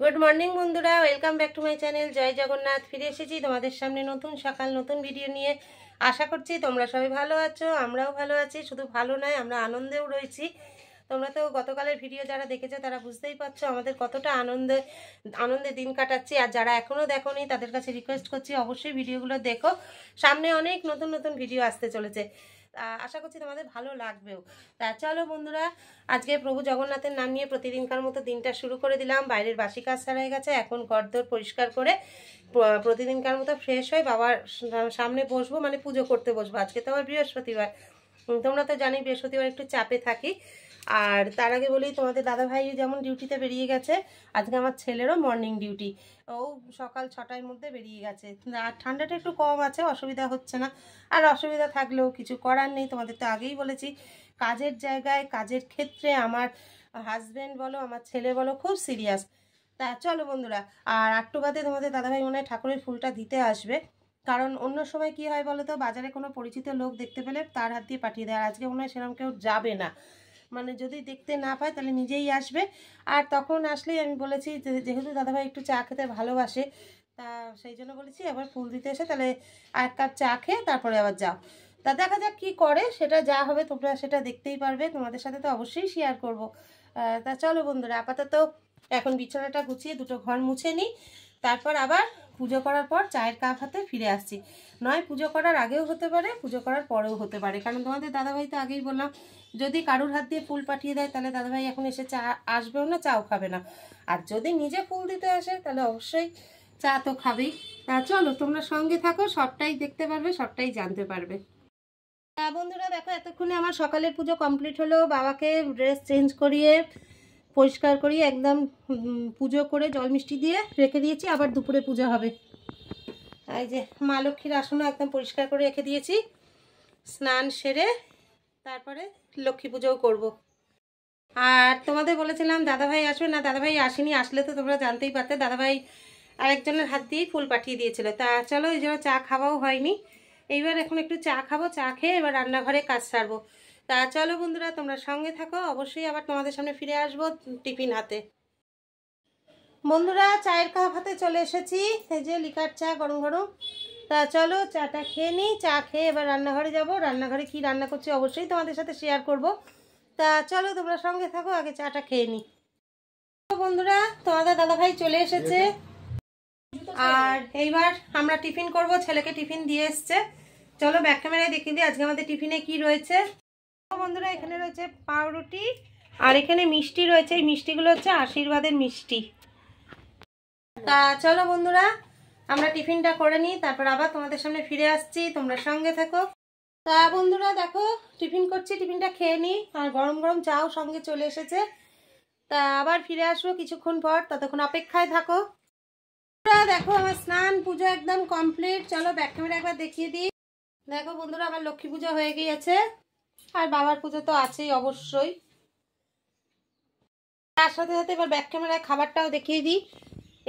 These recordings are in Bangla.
গুড মর্নিং বন্ধুরা, welcome back to my channel Jai Jagannath. ফিরে এসেছি তোমাদের সামনে নতুন সকাল নতুন ভিডিও নিয়ে। আশা করছি তোমরা সবাই ভালো আছো, আমরাও ভালো আছি। শুধু ভালো নয়, আমরা আনন্দেও রয়েছি। তোমরা তো গতকালের ভিডিও যারা দেখেছো তারা বুঝতেই পারছো আমাদের কতটা আনন্দে দিন কাটাচ্ছি। আর যারা এখনও দেখোনি তাদের কাছে রিকোয়েস্ট করছি অবশ্যই ভিডিওগুলো দেখো। সামনে অনেক নতুন নতুন ভিডিও আসতে চলেছে, আশা করছি তোমাদের ভালো লাগবেও। তা চলো বন্ধুরা, আজকে প্রভু জগন্নাথের নাম নিয়ে প্রতিদিনকার মতো দিনটা শুরু করে দিলাম। বাইরের বাসি কাজ সারা হয়ে গেছে, এখন ঘরদোর পরিষ্কার করে প্রতিদিনকার মতো ফ্রেশ হয়ে বাবার সামনে বসবো, মানে পুজো করতে বসবো। আজকে তো আবার বৃহস্পতিবার, তোমরা তো জানি বৃহস্পতিবার একটু চাপে থাকি। আর তার আগে বলি, তোমাদের দাদাভাই যেমন ডিউটিতে বেরিয়ে গেছে, আজকে আমার ছেলেরও মর্নিং ডিউটি। ও সকাল 6টার মধ্যে বেরিয়ে গেছে। আর ঠান্ডাটা একটু কম আছে, অসুবিধা হচ্ছে না। আর অসুবিধা থাকলেও কিছু করার নেই, তোমাদের তো আগেই বলেছি কাজের জায়গায় কাজের ক্ষেত্রে আমার হাজব্যান্ড বলো আমার ছেলে বলো খুব সিরিয়াস। তা চলো বন্ধুরা, আর একটু বাদে তোমাদের দাদাভাই মনে হয় ঠাকুরের ফুলটা দিতে আসবে। কারণ অন্য সময় কি হয় বলো তো, বাজারে কোনো পরিচিত লোক দেখতে পেলে তার হাত দিয়ে পাঠিয়ে দেয়। আর আজকে মনে হয় সেরকম কেউ যাবে না, মানে যদি দেখতে না পায় তাহলে নিজেই আসবে। আর তখন আসলেই আমি বলেছি যেহেতু দাদাভাই একটু চা খেতে ভালোবাসে, তা সেই জন্য বলেছি আবার ফুল দিতে এসে তাহলে আর এক কাপ চা খেয়ে তারপরে আবার যাও। তা দেখা যাক কী করে, সেটা যা হবে তোমরা সেটা দেখতেই পারবে, তোমাদের সাথে তো অবশ্যই শেয়ার করব। তা চলো বন্ধুরা, আপাতত এখন বিছানাটা গুছিয়ে দুটো ঘর মুছে নিই, তারপর আবার পুজো করার পর চায়ের কাপ হাতে ফিরে আসছি। নয় পুজো করার আগেও হতে পারে, পুজো করার পরেও হতে পারে, কারণ তোমাদের দাদাভাই তো আগেই বললাম যদি কারুর হাত দিয়ে ফুল পাঠিয়ে দেয় তাহলে দাদাভাই এখন এসে চা আসবেও না, চাও খাবে না। আর যদি নিজে ফুল দিতে আসে তাহলে অবশ্যই চা তো খাবেই। তা চলো তোমরা সঙ্গে থাকো, সবটাই দেখতে পারবে, সবটাই জানতে পারবে। তা বন্ধুরা দেখো, এতক্ষণে আমার সকালের পুজো কমপ্লিট হলো। বাবাকে ড্রেস চেঞ্জ করিয়ে পরিষ্কার করিয়ে একদম পুজো করে জল মিষ্টি দিয়ে রেখে দিয়েছি। আবার দুপুরে পুজো হবে। এই যে মা লক্ষ্মীর আসনও একদম পরিষ্কার করে রেখে দিয়েছি। স্নান সেরে তারপরে লক্ষ্মী পুজোও করব। আর তোমাদের বলেছিলাম দাদাভাই আসবে না, দাদাভাই আসেনি। আসলে তো তোমরা জানতেই পারতে, দাদাভাই আরেকজনের হাত দিয়েই ফুল পাঠিয়ে দিয়েছিল। তা চলো, এই জন্য চা খাওয়াও হয়নি। এইবার এখন একটু চা খাবো, চা খেয়ে এবার রান্নাঘরে কাজ সারবো। তা চলো বন্ধুরা, তোমরা সঙ্গে থাকো, অবশ্যই আবার তোমাদের সামনে ফিরে আসবো টিফিন হাতে। বন্ধুরা চায়ের কাপ হাতে চলে এসেছি, এই যে লিকার চা গরম গরম। তা চলো চাটা খেয়ে নিই, চা খেয়ে এবার রান্নাঘরে যাব। রান্নাঘরে কি রান্না করছি অবশ্যই তোমাদের সাথে শেয়ার করব। তা চলো তোমরা সঙ্গে থাকো, আগে চাটা খেয়ে নিই। বন্ধুরা তোমাদের দাদাভাই চলে এসেছে, আর এইবার আমরা টিফিন করব। ছেলেকে টিফিন দিয়ে এসছে, চলো ব্যাক ক্যামেরায় দেখিয়ে দিই আজকে আমাদের টিফিনে কি রয়েছে। বন্ধুরা এখানে রয়েছে পাউরুটি, আর এখানে মিষ্টি রয়েছে। এই মিষ্টিগুলো হচ্ছে আশীর্বাদের মিষ্টি। তা চলো বন্ধুরা, আমরা টিফিনটা করে নিই, তারপর আবার তোমাদের সামনে ফিরে আসছি, তোমরা সঙ্গে থাকো। তা বন্ধুরা দেখো টিফিন করছি, টিফিনটা খেয়ে নিই। আর গরম গরম চাও সঙ্গে চলে এসেছে। তা আবার ফিরে আসবো কিছুক্ষণ পর, ততক্ষণ অপেক্ষায় থাকো। দেখো আমার স্নান পুজো একদম কমপ্লিট। চলো ব্যাক ক্যামেরা একবার দেখিয়ে দিই। দেখো বন্ধুরা আমার লক্ষ্মী পুজো হয়ে গিয়েছে, আর বাবার পুজো তো আছেই অবশ্যই। তার সাথে সাথে এবার ব্যাক ক্যামেরায় খাবারটাও দেখিয়ে দিই।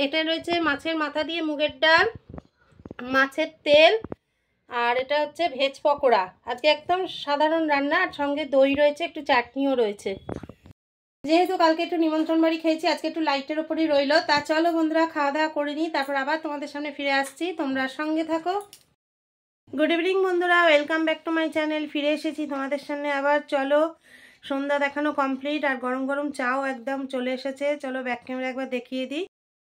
এটা রয়েছে মাছের মাথা দিয়ে মুগের ডাল, মাছের তেল, আর এটা হচ্ছে ভেজ পকোড়া। আজকে একদম সাধারণ রান্না, আর সঙ্গে দই রয়েছে, একটু চাটনিও রয়েছে। যেহেতু কালকে একটু নিমন্ত্রণ বাড়ি খেয়েছি, আজকে একটু লাইটের ওপরই রইলো। তা চলো বন্ধুরা খাওয়া দাওয়া করে নিই, তারপর আবার তোমাদের সামনে ফিরে আসছি, তোমরা সঙ্গে থাকো। গুড ইভিনিং বন্ধুরা, welcome back to my channel. ফিরে এসেছি তোমাদের সামনে আবার। চলো সন্ধ্যা দেখানো কমপ্লিট, আর গরম গরম চাও একদম চলে এসেছে। চলো ব্যাক ক্যামেরা একবার দেখিয়ে দিই।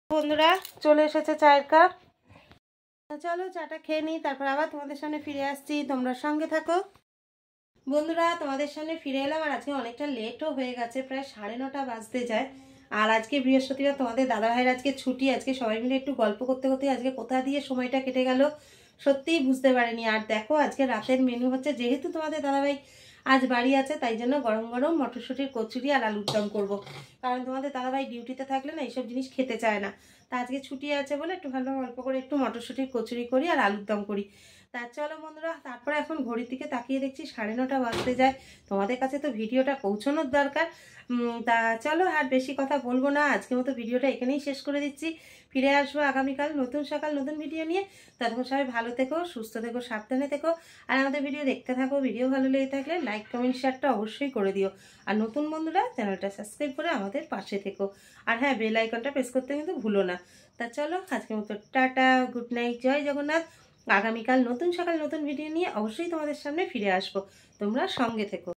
বন্ধুরা চলে এসেছে চায়ের কাপ। চলো চাটা খেয়ে নিই, তারপর আবার তোমাদের সামনে ফিরে আসছি, তোমরা সঙ্গে থাকো। বন্ধুরা তোমাদের সামনে ফিরে এলাম, আর আজকে অনেকটা লেটও হয়ে গেছে, প্রায় 9:30 বাজতে যায়। আর আজকে বৃহস্পতিবার, তোমাদের দাদাভাইয়ের আজকে ছুটি। আজকে সবাই মিলে একটু গল্প করতে করতে আজকে কোথা দিয়ে সময়টা কেটে গেল সত্যিই বুঝতে পারিনি। আর দেখো আজকে রাতের মেনু হচ্ছে, যেহেতু তোমাদের দাদাভাই আজ বাড়ি আছে তাই জন্য গরম গরম মটরশুঁটির কচুরি আর আলুর দম করবো। কারণ তোমাদের দাদাভাই ডিউটিতে থাকলে না এইসব জিনিস খেতে চায় না। তা আজকে ছুটি আছে বলে একটু ভালো অল্প করে একটু মটরশুঁটির কচুরি করি আর আলুর দম করি। তা চলো বন্ধুরা, তারপরে এখন ঘড়ির দিকে তাকিয়ে দেখছি 9:30 বাজতে যায়। তোমাদের কাছে তো ভিডিওটা পৌঁছানোর দরকার। তা চলো আর বেশি কথা বলবো না, আজকের মতো ভিডিওটা এখানেই শেষ করে দিচ্ছি। ফিরে আসবো আগামীকাল নতুন সকাল নতুন ভিডিও নিয়ে। ততক্ষণ সবাই ভালো থেকো, সুস্থ থেকো, সাবধানে থেকো। আর আমাদের ভিডিও দেখতে থাকো। ভিডিও ভালো লেগে থাকলে লাইক কমেন্ট শেয়ারটা অবশ্যই করে দিও। আর নতুন বন্ধুরা চ্যানেলটা সাবস্ক্রাইব করে আমাদের পাশে থেকো। আর হ্যাঁ, বেল আইকনটা প্রেস করতে কিন্তু ভুলো না। তা চলো আজকের মতো টাটা, গুড নাইট, জয় জগন্নাথ। আগামীকাল নতুন সকাল নতুন ভিডিও নিয়ে অবশ্যই তোমাদের সামনে ফিরে আসবো। তোমরা সঙ্গে থেকো।